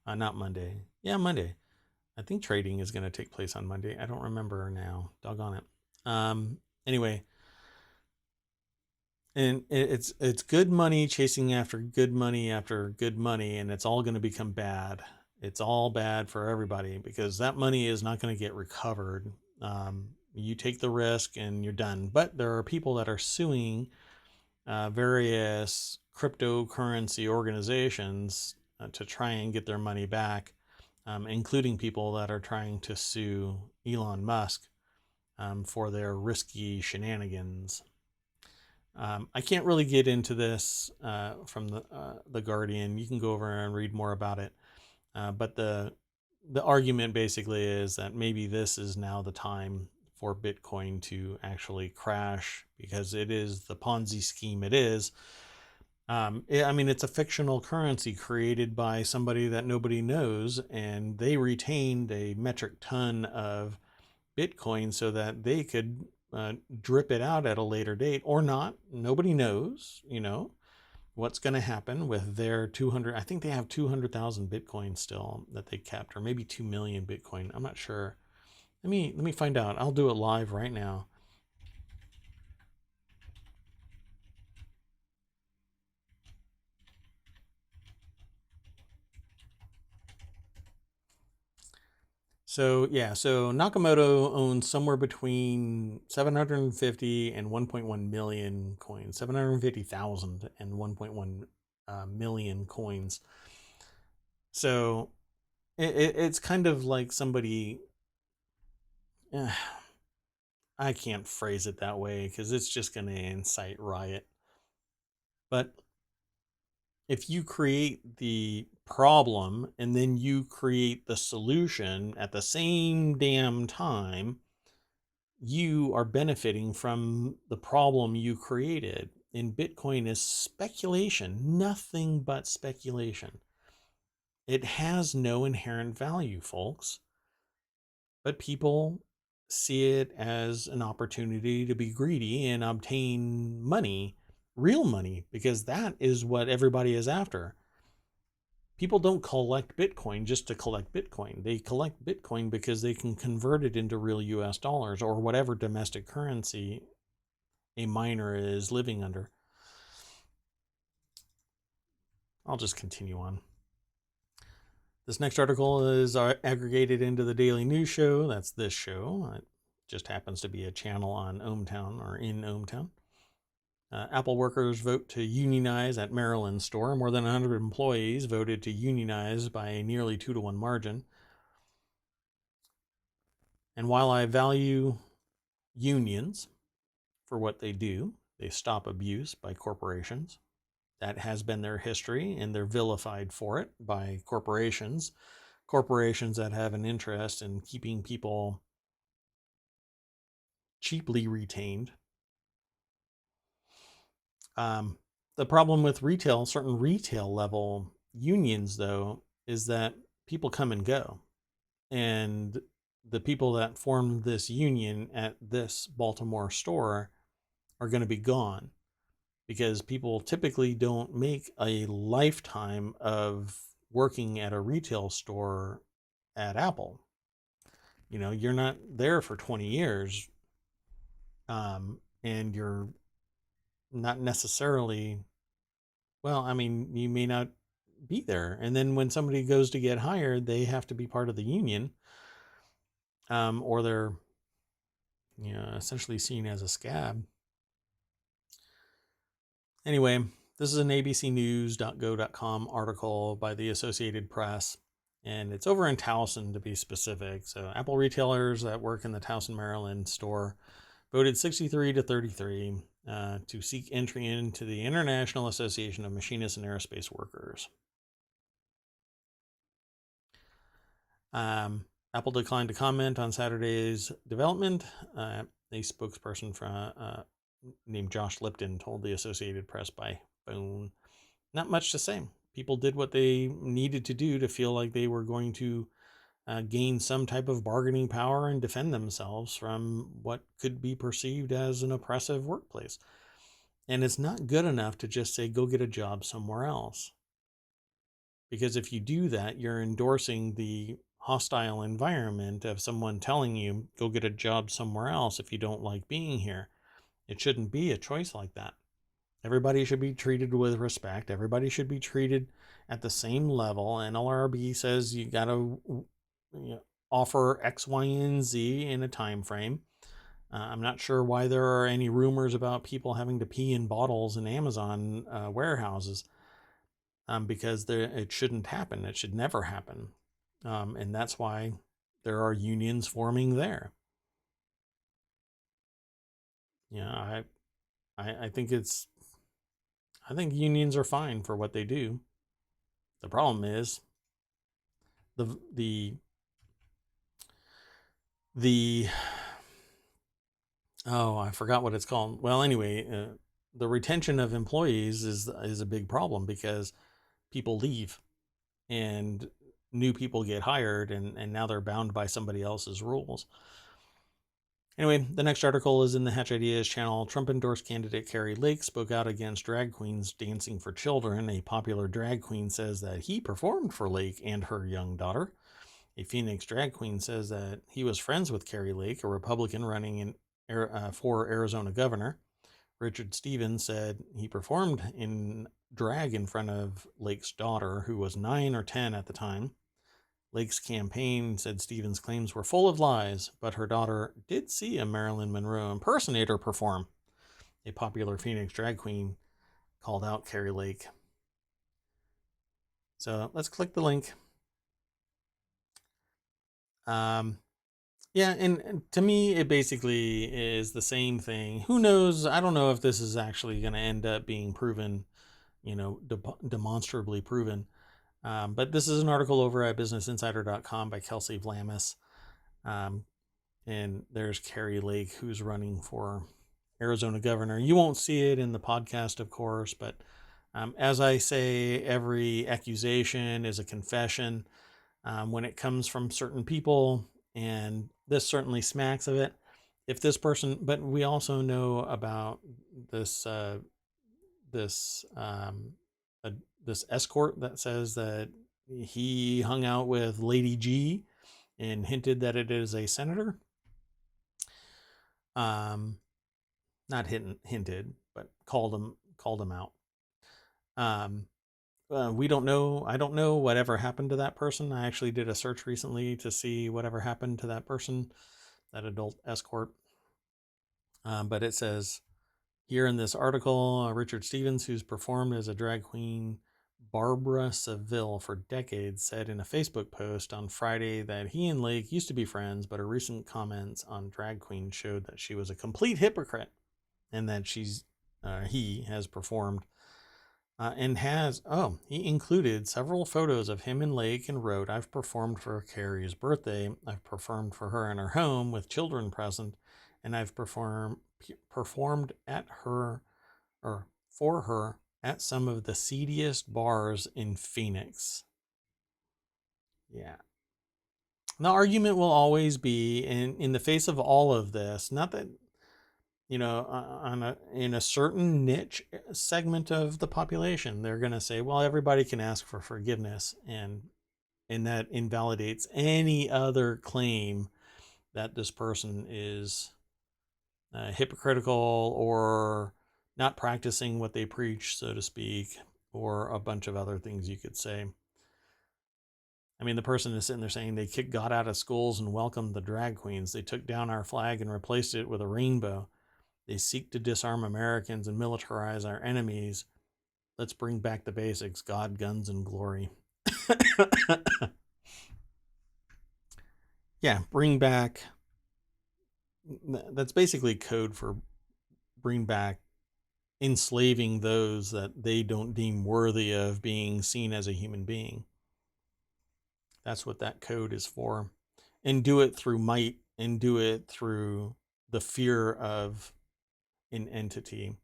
not Monday. Yeah, Monday. I think trading is going to take place on Monday. I don't remember now. Doggone it. Anyway, and it's good money chasing after good money, and it's all going to become bad. It's all bad for everybody because that money is not going to get recovered. You take the risk and you're done. But there are people that are suing various cryptocurrency organizations to try and get their money back, including people that are trying to sue Elon Musk for their risky shenanigans. I can't really get into this from the Guardian. You can go over and read more about it. But the the argument basically is that maybe this is now the time for Bitcoin to actually crash because it is the Ponzi scheme it is. I mean, it's a fictional currency created by somebody that nobody knows, and they retained a metric ton of Bitcoin so that they could drip it out at a later date or not. Nobody knows, what's going to happen with their 200. I think they have 200,000 Bitcoin still that they kept, or maybe 2 million Bitcoin. I'm not sure. Let me find out. I'll do it live right now. So yeah, so Nakamoto owns somewhere between 750 and 1.1 million coins, 750,000 and 1.1 million coins. So it's kind of like somebody, I can't phrase it that way because it's just going to incite riot. But if you create the problem and then you create the solution at the same damn time, you are benefiting from the problem you created. And Bitcoin is speculation, nothing but speculation. It has no inherent value, folks. But people see it as an opportunity to be greedy and obtain money, real money, because that is what everybody is after. People don't collect Bitcoin just to collect Bitcoin. They collect Bitcoin because they can convert it into real US dollars or whatever domestic currency a miner is living under. I'll just continue on. This next article is aggregated into the Daily News Show. That's this show. It just happens to be a channel on ohmTown or in ohmTown. Apple workers vote to unionize at Maryland store. More than 100 employees voted to unionize by a nearly 2-to-1 margin. And while I value unions for what they do, they stop abuse by corporations. That has been their history, and they're vilified for it by corporations. Corporations that have an interest in keeping people cheaply retained. The problem with certain retail level unions, though, is that people come and go. And the people that formed this union at this Baltimore store are going to be gone because people typically don't make a lifetime of working at a retail store at Apple. You're not there for 20 years, and you're not necessarily, well, I mean, you may not be there. And then when somebody goes to get hired, they have to be part of the union, or they're essentially seen as a scab. Anyway, this is an abcnews.go.com article by the Associated Press, and it's over in Towson to be specific. So Apple retailers that work in the Towson, Maryland store voted 63 to 33 to seek entry into the International Association of Machinists and Aerospace Workers. Apple declined to comment on Saturday's development. A spokesperson named Josh Lipton told the Associated Press by phone. Not much to say. People did what they needed to do to feel like they were going to gain some type of bargaining power and defend themselves from what could be perceived as an oppressive workplace. And it's not good enough to just say, go get a job somewhere else. Because if you do that, you're endorsing the hostile environment of someone telling you, go get a job somewhere else if you don't like being here. It shouldn't be a choice like that. Everybody should be treated with respect. Everybody should be treated at the same level. And NLRB says you got to offer X, Y, and Z in a time frame. I'm not sure why there are any rumors about people having to pee in bottles in Amazon warehouses, because it shouldn't happen. It should never happen. And that's why there are unions forming there. I think unions are fine for what they do. The problem is the The I forgot what it's called. Well, anyway, the retention of employees is a big problem because people leave and new people get hired, and now they're bound by somebody else's rules. Anyway, the next article is in the Hatch Ideas channel. Trump-endorsed candidate Kari Lake spoke out against drag queens dancing for children. A popular drag queen says that he performed for Lake and her young daughter. A Phoenix drag queen says that he was friends with Kari Lake, a Republican running for Arizona governor. Richard Stevens said he performed in drag in front of Lake's daughter, who was 9 or 10 at the time. Lake's campaign said Stevens' claims were full of lies, but her daughter did see a Marilyn Monroe impersonator perform. A popular Phoenix drag queen called out Kari Lake. So let's click the link. Yeah, and to me, it basically is the same thing. Who knows? I don't know if this is actually going to end up being proven, demonstrably proven. But this is an article over at businessinsider.com by Kelsey Vlamis. And there's Kari Lake, who's running for Arizona governor. You won't see it in the podcast, of course, but as I say, every accusation is a confession when it comes from certain people, and this certainly smacks of it. If this person, but we also know about this this escort that says that he hung out with Lady G and hinted that it is a senator. Not hinted, but called him out. We don't know. I don't know whatever happened to that person. I actually did a search recently to see whatever happened to that person, that adult escort. But it says here in this article, Richard Stevens, who's performed as a drag queen Barbara Seville for decades, said in a Facebook post on Friday that he and Lake used to be friends, but her recent comments on drag queen showed that she was a complete hypocrite, and that he has performed he included several photos of him and Lake and wrote, "I've performed for Kari's birthday. I've performed for her in her home with children present, and I've performed at her or for her at some of the seediest bars in Phoenix." Yeah. The argument will always be in the face of all of this, not that in a certain niche segment of the population, they're going to say, well, everybody can ask for forgiveness, and that invalidates any other claim that this person is hypocritical or not practicing what they preach, so to speak, or a bunch of other things you could say. I mean, the person is sitting there saying they kicked God out of schools and welcomed the drag queens. They took down our flag and replaced it with a rainbow. They seek to disarm Americans and militarize our enemies. Let's bring back the basics: God, guns, and glory. Yeah, bring back. That's basically code for bring back enslaving those that they don't deem worthy of being seen as a human being. That's what that code is for. And do it through might, and do it through the fear of an entity.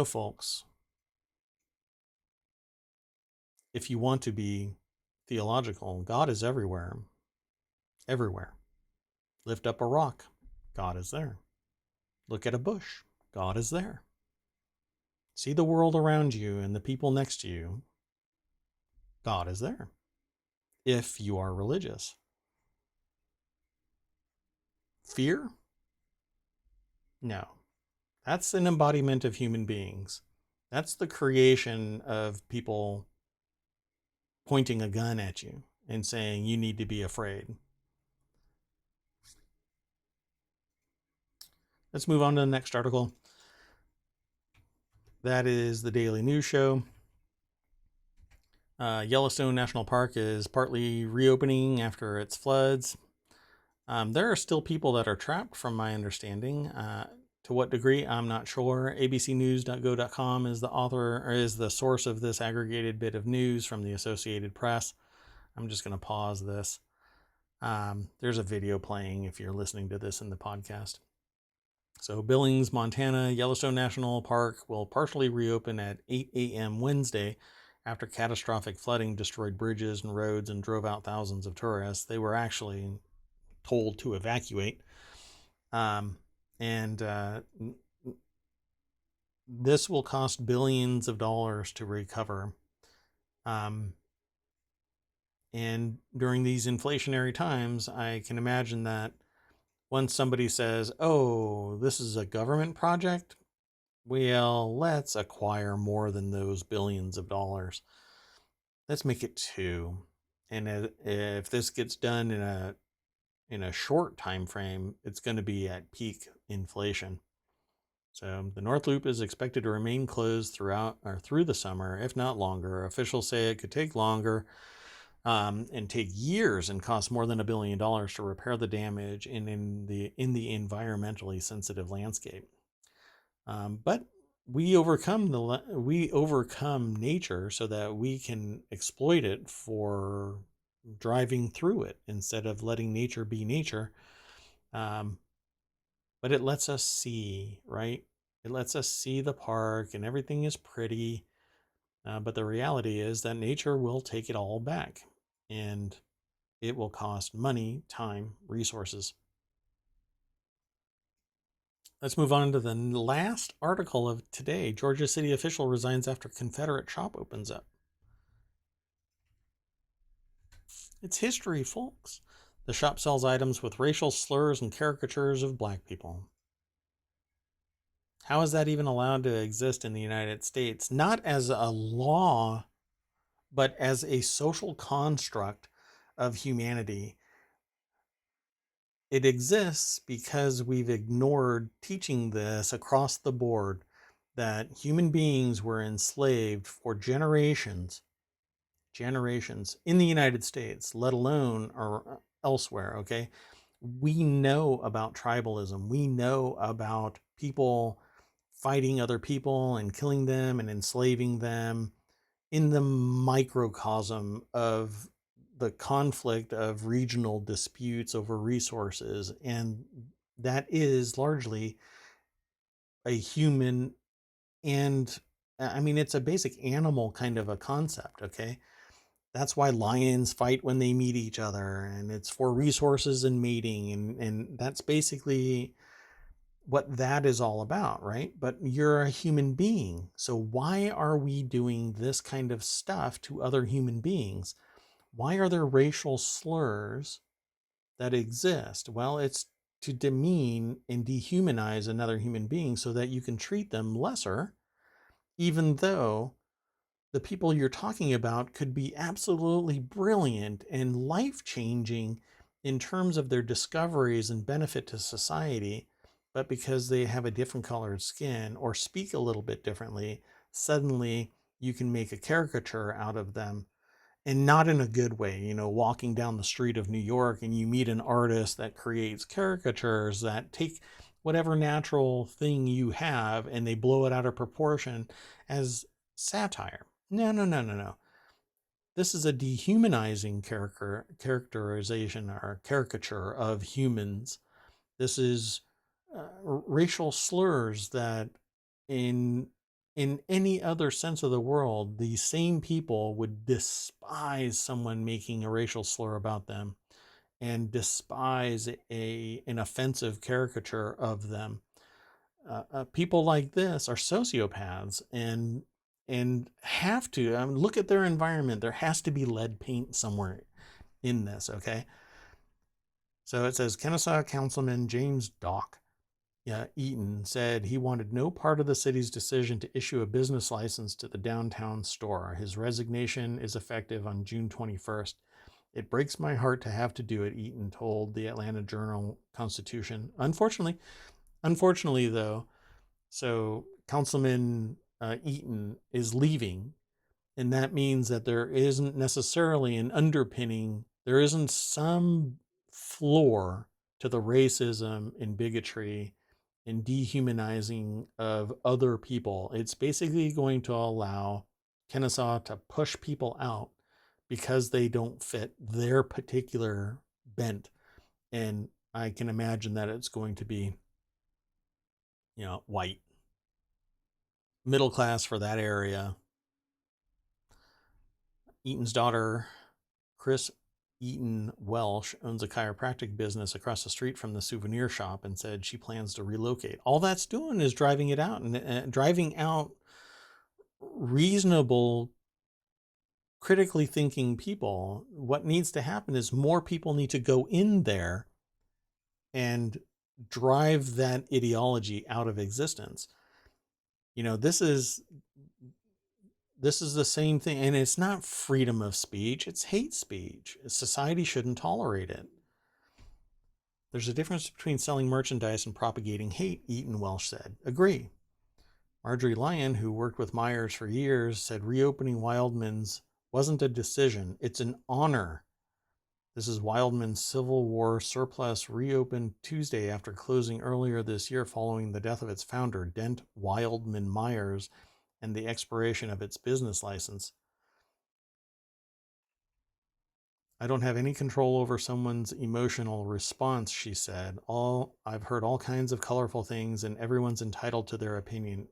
Folks, if you want to be theological, God is everywhere. Everywhere. Lift up a rock, God is there. Look at a bush, God is there. See the world around you and the people next to you, God is there. If you are religious. Fear? No. That's an embodiment of human beings. That's the creation of people pointing a gun at you and saying you need to be afraid. Let's move on to the next article. That is the Daily News Show. Yellowstone National Park is partly reopening after its floods. There are still people that are trapped, from my understanding. To what degree, I'm not sure. abcnews.go.com is the author, or is the source of this aggregated bit of news from the Associated Press. I'm just going to pause this. There's a video playing if you're listening to this in the podcast. So Billings, Montana, Yellowstone National Park will partially reopen at 8 a.m. Wednesday after catastrophic flooding destroyed bridges and roads and drove out thousands of tourists. They were actually told to evacuate. And this will cost billions of dollars to recover. And during these inflationary times, I can imagine that once somebody says, oh, this is a government project, well, let's acquire more than those billions of dollars. Let's make it two. And if this gets done in a short time frame, it's going to be at peak inflation. So the North Loop is expected to remain closed through the summer, if not longer. Officials say it could take longer and take years and cost more than $1 billion to repair the damage in the environmentally sensitive landscape. But we overcome nature so that we can exploit it for driving through it instead of letting nature be nature. But it lets us see, right? It lets us see the park and everything is pretty. But the reality is that nature will take it all back, and it will cost money, time, resources. Let's move on to the last article of today. Georgia city official resigns after Confederate shop opens up. It's history, folks. The shop sells items with racial slurs and caricatures of black people. How is that even allowed to exist in the United States? Not as a law, but as a social construct of humanity. It exists because we've ignored teaching this across the board, that human beings were enslaved for generations in the United States, let alone or elsewhere. Okay. We know about tribalism. We know about people fighting other people and killing them and enslaving them in the microcosm of the conflict of regional disputes over resources. And that is largely a human, and I mean, it's a basic animal kind of a concept. Okay. That's why lions fight when they meet each other, and it's for resources and mating. And that's basically what that is all about, right? But you're a human being. So why are we doing this kind of stuff to other human beings? Why are there racial slurs that exist? Well, it's to demean and dehumanize another human being so that you can treat them lesser, even though the people you're talking about could be absolutely brilliant and life-changing in terms of their discoveries and benefit to society. But because they have a different colored skin or speak a little bit differently, suddenly you can make a caricature out of them, and not in a good way. You know, walking down the street of New York and you meet an artist that creates caricatures that take whatever natural thing you have and they blow it out of proportion as satire. No. This is a dehumanizing characterization or caricature of humans. This is racial slurs that in any other sense of the world, the same people would despise someone making a racial slur about them and despise an offensive caricature of them. People like this are sociopaths and have to, I mean, look at their environment. There has to be lead paint somewhere in this, okay? So it says Kennesaw Councilman James Dock Eaton said he wanted no part of the city's decision to issue a business license to the downtown store. His resignation is effective on June 21st. It breaks my heart to have to do it, Eaton told the Atlanta Journal-Constitution. Unfortunately, though, so Councilman Eaton is leaving, and that means that there isn't necessarily an underpinning, there isn't some floor to the racism and bigotry and dehumanizing of other people. It's basically going to allow Kennesaw to push people out because they don't fit their particular bent. And I can imagine that it's going to be, white, middle class for that area. Eaton's daughter, Chris Eaton Welsh, owns a chiropractic business across the street from the souvenir shop and said she plans to relocate. All that's doing is driving it out and driving out reasonable, critically thinking people. What needs to happen is more people need to go in there and drive that ideology out of existence. This is the same thing, and it's not freedom of speech, it's hate speech. Society shouldn't tolerate it. There's a difference between selling merchandise and propagating hate, Eaton Welsh said. Agree. Marjorie Lyon, who worked with Myers for years, said reopening Wildman's wasn't a decision, it's an honor. This is Wildman's Civil War surplus reopened Tuesday after closing earlier this year following the death of its founder, Dent Wildman Myers, and the expiration of its business license. I don't have any control over someone's emotional response, she said. I've heard all kinds of colorful things, and everyone's entitled to their opinion.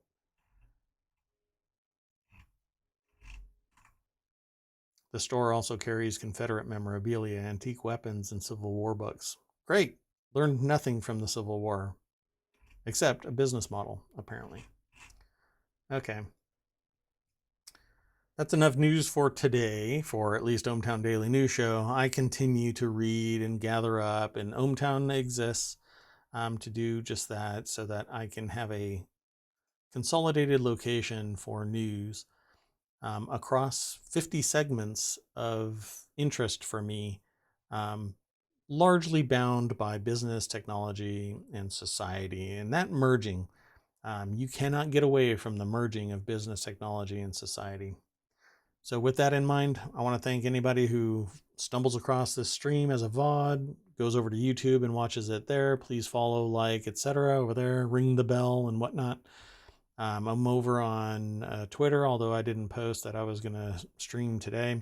The store also carries Confederate memorabilia, antique weapons, and Civil War books. Great! Learned nothing from the Civil War, except a business model, apparently. Okay. That's enough news for today, for at least ohmTown Daily News Show. I continue to read and gather up, and ohmTown exists to do just that, so that I can have a consolidated location for news across 50 segments of interest for me, largely bound by business, technology, and society. And that merging, you cannot get away from the merging of business, technology, and society. So with that in mind, I want to thank anybody who stumbles across this stream as a VOD, goes over to YouTube and watches it there. Please follow, like, etc. over there, ring the bell and whatnot. I'm over on Twitter, although I didn't post that I was going to stream today.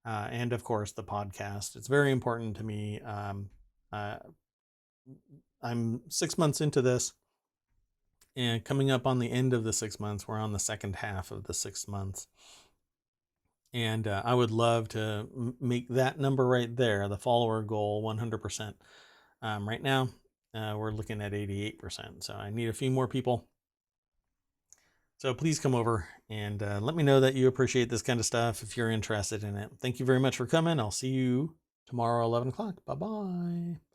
And of course, the podcast. It's very important to me. I'm 6 months into this, and coming up on the end of the 6 months. We're on the second half of the 6 months. And I would love to make that number right there, the follower goal, 100%. Right now, we're looking at 88%. So I need a few more people. So please come over and let me know that you appreciate this kind of stuff if you're interested in it. Thank you very much for coming. I'll see you tomorrow, 11 o'clock. Bye-bye.